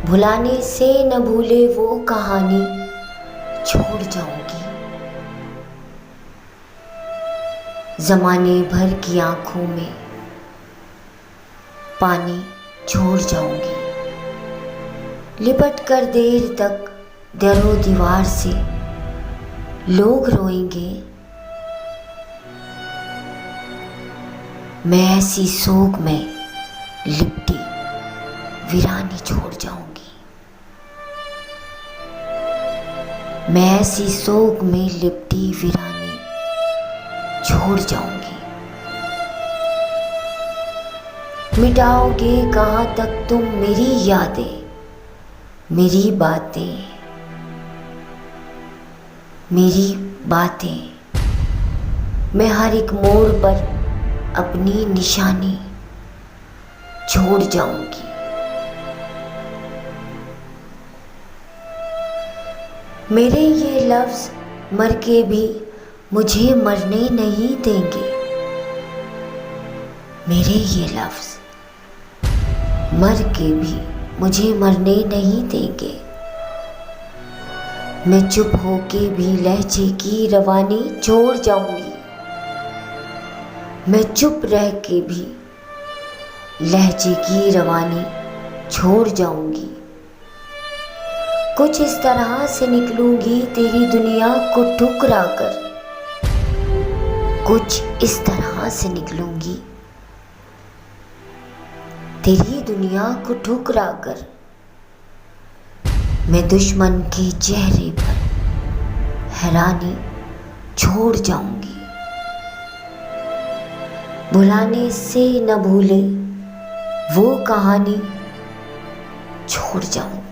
भुलाने से न भूले वो कहानी छोड़ जाऊंगी। जमाने भर की आंखों में पानी छोड़ जाऊंगी। लिपट कर देर तक दरो दीवार से लोग रोएंगे। मैं ऐसी सोग में लिपटी वीरानी छोड़ जाऊंगी। मैं ऐसी सोग में लिपटी वीरानी छोड़ जाऊंगी। मिटाओगे कहाँ तक तुम मेरी यादें, मेरी बातें, मेरी बातें। मैं हर एक मोड़ पर अपनी निशानी छोड़ जाऊंगी। मेरे ये लफ्ज़ मर के भी मुझे मरने नहीं देंगे। मेरे ये लफ्ज़ मर के भी मुझे मरने नहीं देंगे। मैं चुप होके भी लहजे की रवानी छोड़ जाऊंगी। मैं चुप रह के भी लहजे की रवानी छोड़ जाऊंगी। कुछ इस तरह से निकलूंगी तेरी दुनिया को ठुकरा कर। कुछ इस तरह से निकलूंगी तेरी दुनिया को ठुकरा कर। मैं दुश्मन के चेहरे पर हैरानी छोड़ जाऊंगी। भुलाने से न भूले वो कहानी छोड़ जाऊंगी।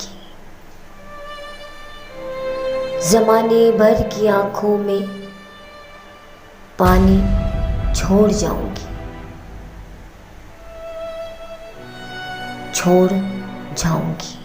जमाने भर की आंखों में पानी छोड़ जाऊंगी। छोड़ जाऊंगी।